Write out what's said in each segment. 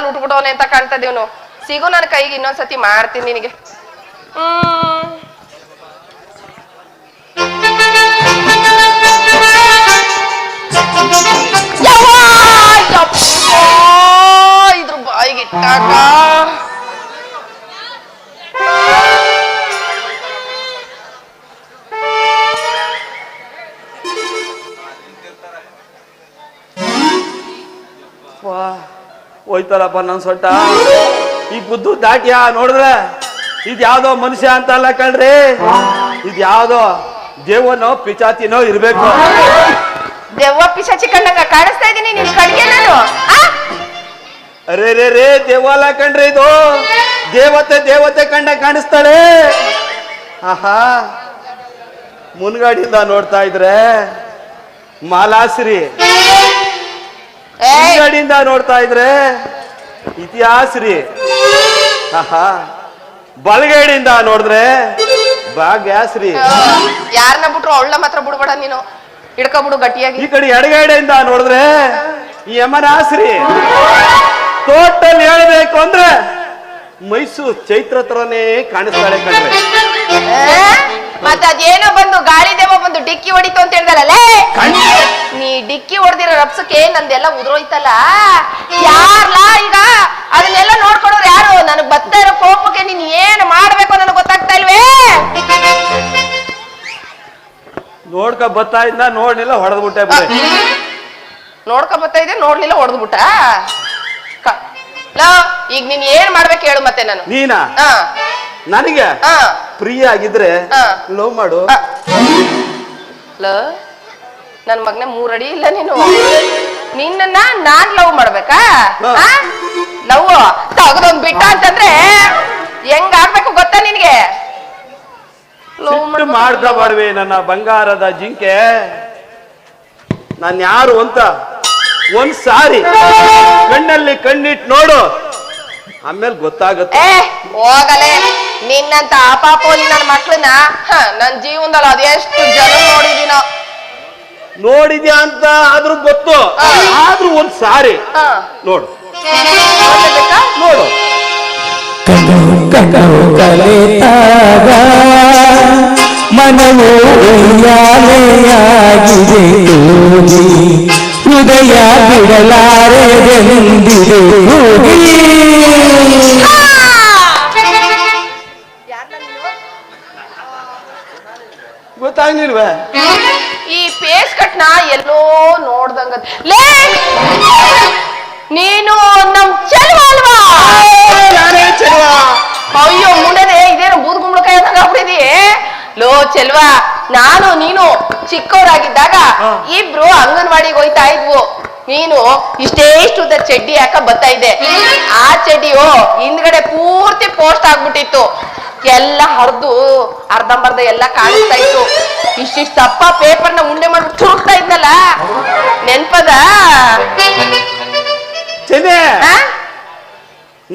ಆನಂದದಲ್ಲಿ ಉಟ್ಬಿಟ್ಟವನೆ ಅಂತ ಕಾಣ್ತದೇವನು. ಸಿಗು ನನ್ನ ಕೈಗೆ, ಇನ್ನೊಂದ್ಸತಿ ಮಾಡ್ತೀನಿ ನಿನಗೆ. ಇದ್ರ ಬಾಯಿಗೆ ಇಟ್ಟಾಗ ಹೋಯ್ತಲ್ಲಪ್ಪ ನನ್ ಸೊಟ್ಟ. ಈ ಬುದ್ದು ದಾಟ್ಯಾ ನೋಡಿದ್ರೆ ಇದ್ ಯಾವ್ದೋ ಮನುಷ್ಯ ಅಂತ ಅಲ್ಲ ಕಣ್ರಿ, ಇದ್ ಯಾವ್ದೋ ದೇವನೋ ಪಿಚಾತಿನೋ ಇರ್ಬೇಕು. ದೆವ್ವ ಪಿಶಾಚಿ ಕಂಡಂಗ ಕಾಣಿಸ್ತಾ ಇದೀನಿ ನಿನ್ ಕಣ್ಗೆ ನಾನು. ಅರೆ ರೇ ರೇ ದೇವಾಲ ಕಣ್ರಿ ಇದು, ದೇವತೆ ದೇವತೆ ಕಂಡ ಕಾಣಿಸ್ತಾಳೆ. ಆಹಾ, ಮುನ್ಗಾಡಿಂದ ನೋಡ್ತಾ ಇದ್ರೆ ಮಾಲಾಶ್ರೀ, ಮುನ್ಗಾಡಿಂದ ನೋಡ್ತಾ ಇದ್ರೆ ಇತಿಹಾಸ್ರಿ, ಆಹಾ ಬಲಗೈಡಿಂದ ನೋಡಿದ್ರೆ ಭಾಗ್ಯಾಸ್ರಿ. ಯಾರನ್ನ ಬಿಟ್ರು ಅವಳ ಮಾತ್ರ ಬಿಡ್ಬೇಡ ನೀನು, ಹಿಡ್ಕೊಬಿಡು ಗಟ್ಟಿಯಾಗಿ. ಈ ಕಡೆ ಎಡಗೈಡೆಯಿಂದ ನೋಡಿದ್ರೆ ಯಮನಾಸ್ರಿ. ಟೋಟಲ್ ಹೇಳ್ಬೇಕು ಅಂದ್ರೆ ಮೈಸೂರು ಚೈತ್ರ ತರನೇ ಕಾಣಿಸ್ತಾಳೆ ಕಣ್ರಿ. ಮತ್ತ ಅದೇನೋ ಬಂದು ಗಾಳಿ ದೇವ ಬಂದು ಡಿಕ್ಕಿ ಹೊಡಿತು ಅಂತ ಹೇಳ್ದಲ್ಲ, ನೀ ಡಿಕ್ಕಿ ಹೊಡೆದಿರೋ ರಪ್ಸಕ್ಕೆ ನಂದೆಲ್ಲ ಉದ್ರೋಯ್ತಲ್ಲ. ಯಾರ್ಲಾ ಈಗ ಅದನ್ನೆಲ್ಲ ನೋಡ್ಕೊಂಡ್ರೆ ಯಾರು? ನನಗ್ ಬರ್ತಾ ಇರೋ ಕೋಪಕ್ಕೆ ನೀನ್ ಏನ್ ಮಾಡ್ಬೇಕು ನನಗ್ ಗೊತ್ತಾಗ್ತಾ ಇಲ್ವೇ? ನೋಡ್ಕ ಬರ್ತಾ ಇದ್ದ, ನೋಡ್ಲಿಲ್ಲ ಹೊಡೆದ್ಬಿಟ್ಟೆ. ನೋಡ್ಕ ಬರ್ತಾ ಇದ್ದೆ, ನೋಡ್ಲಿಲ್ಲ ಹೊಡೆದ್ಬಿಟ್ಟ. ಈಗ ನೀನ್ ಏನ್ ಮಾಡ್ಬೇಕು ಹೇಳು ಮತ್ತೆ ನಾನು. ನೀನಾ ನನಗೆ ಪ್ರಿಯ ಆಗಿದ್ರೆ ಲವ್ ಮಾಡು. ನನ್ ಮಗನ 3 ಅಡಿ ಇಲ್ಲ ನೀನು, ನಿನ್ನ ನಾನ್ ಲವ್ ಮಾಡ್ಬೇಕಾ? ಲವ್ ತಗದೊಂದ್ ಬಿಟ್ಟ ಅಂತಂದ್ರೆ ಹೆಂಗ್ ಆಗ್ಬೇಕು ಗೊತ್ತಾ ನಿನ್ಗೆ? ಮಾಡ್ಕೋಬಾರ್ವೆ ನನ್ನ ಬಂಗಾರದ ಜಿಂಕೆ. ನಾನ್ ಯಾರು ಅಂತ ಒಂದ್ ಸಾರಿ ಕಣ್ಣಲ್ಲಿ ಕಣ್ಣಿಟ್ಟು ನೋಡು, ಆಮೇಲೆ ಗೊತ್ತಾಗುತ್ತೆ. ಹೋಗಲೇ, ನಿನ್ನಂತ ಅಪಾಪೋಲಿ ನನ್ನ ಮಕ್ಳನ್ನ ನನ್ ಜೀವನದಲ್ಲಿ ಅದೆಷ್ಟು ಜನ ನೋಡಿದ್ಯಾ ಅಂತ ಆದ್ರೂ ಗೊತ್ತು, ಆದ್ರೂ ಒಂದ್ ಸಾರಿ ನೋಡು ನೋಡು. ಕಲಿತಾಗ ಮನವು ಉಯ್ಯಾಲೆಯಾಗಿದೆ, ಹೃದಯ ಬಿಡಲಾರೆಂದಿದೆ ಹೋಗಿ. ಗೊತ್ತಾಗ್ಲಿಲ್ವೇ? ಈ ಪೇಸ್ ಕಟ್ನ ಎಲ್ಲೋ ನೋಡ್ದಂಗ. ನೀನು ನಮ್ ಚೆಲ್ವ ಅಲ್ವಾ? ಅಯ್ಯೋ ಮುಂಡನೆ, ಇದೇನು ಬೂದ್ ಗುಂಬಳಕಾಯಿ ಆಗ್ಬಿಟ್ಟಿದಿ. ಲೋ ಚೆಲ್ವಾ, ನಾನು ನೀನು ಚಿಕ್ಕವರಾಗಿದ್ದಾಗ ಇಬ್ರು ಅಂಗನವಾಡಿಗೆ ಹೋಯ್ತಾ ಇದ್ವು. ನೀನು ಇಷ್ಟೇಷ್ಟುದ ಚಡ್ಡಿ ಹಾಕ ಬರ್ತಾ ಇದ್ದೆ. ಆ ಚಡ್ಡಿಯೋ ಹಿಂದ್ಗಡೆ ಪೂರ್ತಿ ಪೋಸ್ಟ್ ಆಗ್ಬಿಟ್ಟಿತ್ತು, ಎಲ್ಲ ಹರಿದು ಅರ್ಧಂಬರ್ಧ ಎಲ್ಲ ಕಾಣಿಸ್ತಾ ಇತ್ತು. ಇಷ್ಟಿಷ್ಟು ದಪ್ಪ ಪೇಪರ್ನ ಉಂಡೆ ಮಾಡ್ಬಿಟ್ಟು ಹೋಗ್ತಾ ಇದ್ನಲ್ಲ, ನೆನ್ಪದ?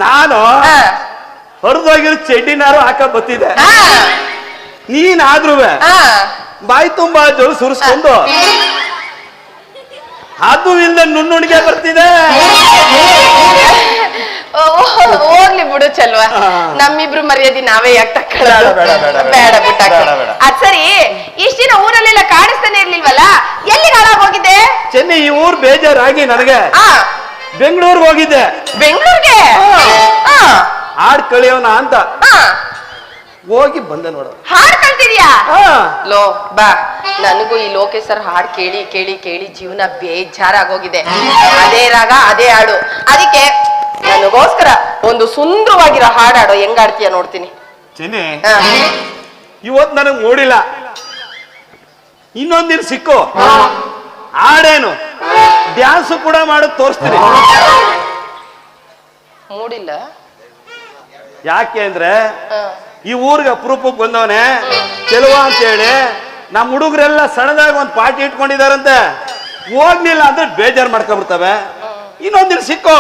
ನಾನು ಹೊರದೋಗಿರೋ ಚಡ್ಡಿನಾರು ಹಾಕ ಬತ್ತಿದೆ, ನೀನಾದ್ರೂ ಬಾಯಿ ತುಂಬಾ ಜೋರು ಸುರಿಸ್ಕೊಂಡು ಅದು ಇಲ್ದ ನುಣ್ಣುಣಿಗೆ ಬರ್ತಿದೆ. ಹೋಗ್ಲಿ ಬಿಡು ಚೆಲ್ವಾ, ನಮ್ಮಿಬ್ರು ಮರ್ಯಾದೆ ನಾವೇ ಯಾಕೆ ತಕ್ಕೊಳ್ಳೋದು? ಬೇಡ ಬಿಟ್ಟ. ಅದ್ ಸರಿ, ಇಷ್ಟ ದಿನ ಊರಲ್ಲೆಲ್ಲ ಕಾಣಿಸ್ತಾನೆ ಇರ್ಲಿಲ್ವಲ್ಲ, ಎಲ್ಲಿಗೆ ಹಾಳಾಗ್ ಹೋಗಿದ್ದೆ? ಚೆನ್ನೈ ಈ ಊರ್ ಬೇಜಾರಾಗಿ ನನಗೆ ಬೆಂಗಳೂರಿಗೆ ಹೋಗಿದ್ದೆ. ಬೆಂಗಳೂರಿಗೆ ಹಾಡ್ ಕಳಿಯೋಣ ಅಂತ ಹೋಗಿ ಬಂದೆ ನೋಡ. ಹಾಡ್ ಕಳ್ತಿದ್ಯಾ? ಲೋ ಬಾ, ನನಗೂ ಈ ಲೋಕೇಶ್ ಸರ್ ಹಾಡ್ ಕೇಳಿ ಕೇಳಿ ಕೇಳಿ ಜೀವನ ಬೇಜಾರಾಗೋಗಿದೆ. ಅದೇ ರಾಗ ಅದೇ ಹಾಡು, ಅದಕ್ಕೆ ನನಗೋಸ್ಕರ ಒಂದು ಸುಂದರವಾಗಿರೋ ಹಾಡಾಡೋ, ಹೆಂಗಾಡ್ತೀಯ ನೋಡ್ತೀನಿ. ಚೆನ್ನಿ, ಇವತ್ ನನಗ್ ನೋಡಿಲ್ಲ, ಇನ್ನೊಂದಿನ ಸಿಕ್ಕು ಹಾಡೇನು ಡ್ಯಾನ್ಸ್ ಕೂಡ ಮಾಡೋದು ತೋರಿಸ್ತೀನಿ. ಮೂಡಿಲ್ಲ ಯಾಕೆ ಅಂದ್ರೆ ಈ ಊರಿಗೆ ಅಪರೂಪಕ್ಕೆ ಬಂದವನೆ ಚೆಲುವ ಅಂತ ಹೇಳಿ ನಮ್ಮ ಹುಡುಗರೆಲ್ಲ ಸಣ್ಣದಾಗ ಒಂದ್ ಪಾರ್ಟಿ ಇಟ್ಕೊಂಡಿದಾರಂತೆ. ಹೋಗ್ಲಿಲ್ಲ ಅಂದ್ರೆ ಬೇಜಾರ್ ಮಾಡ್ಕೊಂಡ್ಬಿಡ್ತವೆ. ಇನ್ನೊಂದಿನ ಸಿಕ್ಕೋ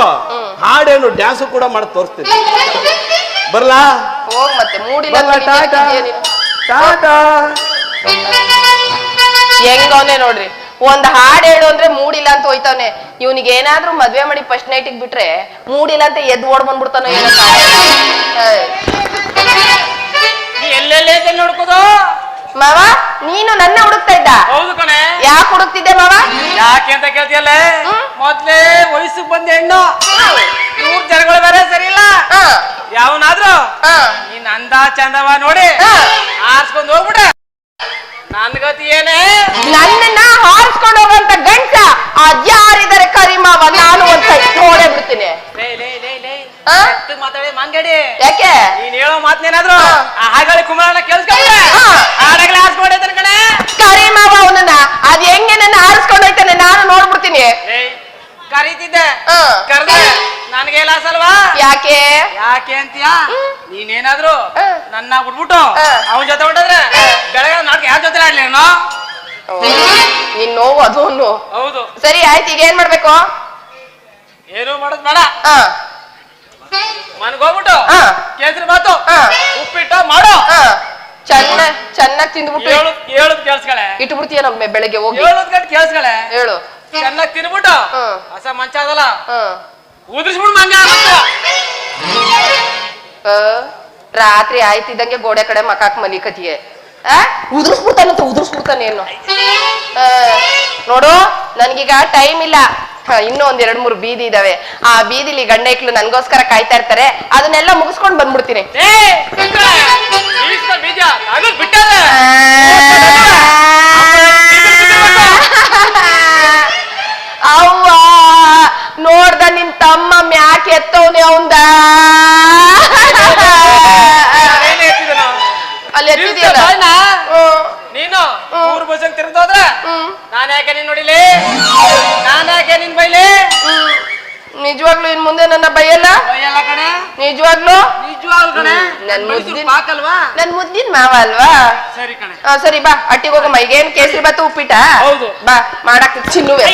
ಹಾಡೇನು ಡ್ಯಾನ್ಸ್ ಕೂಡ ಮಾಡಿ ತೋರಿಸ್ತೀನಿ. ಬರ್ಲಾ? ಹೋಗ್ ಮತ್ತೆ, ಮೂಡಿಲ್ಲ. ಟಾಟಾ ಟಾಟಾ. ಹೆಂಗವನೆ ನೋಡ್ರಿ, ಒಂದ್ ಹಾಡ್ ಹೇಳು ಅಂದ್ರೆ ಮೂಡಿಲ್ಲ ಅಂತ ಹೋಯ್ತಾವ್ನೆ. ಇವ್ನಿಗೆ ಏನಾದ್ರೂ ಮದ್ವೆ ಮಾಡಿ ಫಸ್ಟ್ ನೈಟಿಗೆ ಬಿಟ್ರೆ ಮೂಡಿಲ್ಲ ಅಂತ ಎದ್ದು ಓಡ್ ಬಂದ್ಬಿಡ್ತಾನೋ ಏನೋ. ಎಲ್ಲೆಲ್ಲೇ ನೋಡ್ಕೋದು ಮಾವ ನೀನು ನನ್ನ ಹುಡುಕ್ತಾ ಇದ್ದ? ಹೌದು ಕಣೆ. ಯಾಕೆ ಹುಡುಕ್ತಿದ್ದೆ ಮಾವ? ಯಾಕೆ ಅಂತ ಕೇಳ್ತಿಯಲ್ಲ, ಮೊದ್ಲೇ ವಯಸ್ಸಿಗೆ ಬಂದ ಹೆಣ್ಣು, ಇವ್ರ ಜನಗಳು ಬೇರೆ ಸರಿ ಇಲ್ಲ. ಯಾವನಾದ್ರೂ ನೀನ್ ಅಂದ ಚಂದವ ನೋಡಿ ಆರ್ಸ್ಕೊಂಡ್ ಹೋಗ್ಬಿಡ. ನನ್ ಗತಿ ಏನೇ, ನನ್ನನ್ನ ಹಾರಿಸ್ಕೊಂಡು ಹೋಗುವಂತ ಗಂಟ ಅದ್ಯಾರಿದ್ದಾರೆ ಕರಿಮಾವ? ನಾನು ಒಂದ್ ನೋಡೇ ಬಿಡ್ತೀನಿ. ಮಾತಾಡಿ ಮಂಗಡಿ. ಯಾಕೆ ನೀನ್ ಹೇಳೋ ಮಾತೇನಾದ್ರು ಹಾಗಾಳಿ ಕುಮಾರನ ಕೇಳಿಸ್ಕೊಂಡ್ರೆ ಹಾಡಾಗಲೇ ಆರ್ಸ್ಕೊಂಡಿದ್ದಾನೆ ಕಣೆ ಕರಿಮಾವ. ಅವನನ್ನ ಅದ್ ಹೆಂಗೆ ನನ್ನ ಹಾರಿಸ್ಕೊಂಡೈತಾನೆ ನಾನು ನೋಡ್ಬಿಡ್ತೀನಿ. ಕರೀತಿದ್ದೆ, ಕರ್ದೆ ನನ್ಗೆ ಲಾಸ್ ಅಲ್ವಾ? ಯಾಕೆ ಯಾಕೆ ಅಂತೀಯಾ? ನೀನೇನಾದ್ರು ನನ್ನ ಬಿಟ್ಬಿಟ್ಟು ಅವನ ಜೊತೆ ಹೊಂಟಿದ್ರೆ ಬೆಳಗ್ಗೆ ನಾಲ್ಕು ಯಾರ ಜೊತೆ ಆಡ್ಲಿ ನಾನು? ನಿನ್ ನೋವು ಅದು. ಹೌದು. ಸರಿ ಆಯ್ತು, ಈಗ ಏನ್ ಮಾಡ್ಬೇಕು? ಏನು ಮಾಡೋದ್ ಬೇಡ, ಮನ್ಗೋಗ್ಬಿಟ್ಟು ಕೇಸರಿ ಬಾತು ಉಪ್ಪಿಟ್ಟು ಮಾಡು, ಚೆನ್ನಾಗಿ ತಿಂದ್ಬಿಟ್ಟು ಹೇಳುದ್ ಕೇಳಿಸ್ಕಳೆ ಇಟ್ಬಿಡ್ತೀಯ ನಮ್ಮ ಬೆಳಗ್ಗೆ ಹೋಗಿ. ಹೇಳುದ್ ಗಂಟೆ ಕೇಳಿಸ್ಕಳೆ, ಹೇಳು. ಚೆನ್ನಾಗಿ ತಿನ್ಬಿಟ್ಟು ಹೊಸ ಮಂಚ ಅದಲ್ಲ ಉದ್ರಿಸ್ಬಿಟ್ಟು ಮಂಗ. ರಾತ್ರಿ ಆಯ್ತಿದ್ದಂಗೆ ಗೋಡೆ ಕಡೆ ಮಕಾಕ್ ಮಲಿಕತಿಯೇ ಉದುರಿಸ್ಬಿಡ್ತಾನೆ ಏನು. ನೋಡು ನನ್ಗೀಗ ಟೈಮ್ ಇಲ್ಲ, ಇನ್ನೂ ಒಂದ್ 2-3 ಬೀದಿ ಇದಾವೆ. ಆ ಬೀದಿಲಿ ಗಂಡ ಇಕ್ಳು ನನ್ಗೋಸ್ಕರ ಕಾಯ್ತಾ ಇರ್ತಾರೆ. ಅದನ್ನೆಲ್ಲ ಮುಗಿಸ್ಕೊಂಡ್ ಬಂದ್ಬಿಡ್ತೀನಿ. ಅವ್ವ ನೋಡ್ದ ನಿನ್ ತಮ್ಮ ಮ್ಯಾಕ್ ಎತ್ತವನೆ ಅವಂದ. ಅಲ್ಲಿ ಎತ್ತಿದ್ಯಲ್ಲ ನೀನು ಮೂರು ಬಸ್ ತಿರುಗೋದ್ರ ನಾನ್ ಯಾಕೆ ನೀನ್ ನೋಡಿಲಿ, ನಾನ್ ಯಾಕೆ ನಿನ್ ಬೈಲಿ? ನಿಜವಾಗ್ಲು ಇನ್ ಮುಂದೆ ನನ್ನ ಬೈಯಲ್ಲ? ಬೈಯಲ್ಲ ಕಣೆ, ನಿಜವಾಗ್ಲು ನಿಜವಾಗ್ಲು ಕಣೆ. ನನ್ ಮುದ್ದಿನ ಮಾವ ಅಲ್ವಾ? ಸರಿ ಕಣೆ. ಸರಿ ಬಾ ಅಟ್ಟಿಗೆ ಹೋಗಮ್ಮ. ಈಗೇನ್ ಕೇಸರಿ ಬಾತು ಉಪ್ಪಿಟ್ಟ? ಹೌದು. ಬಾ ಮಾಡಕ್ ಚಿನ್ನುವೆ.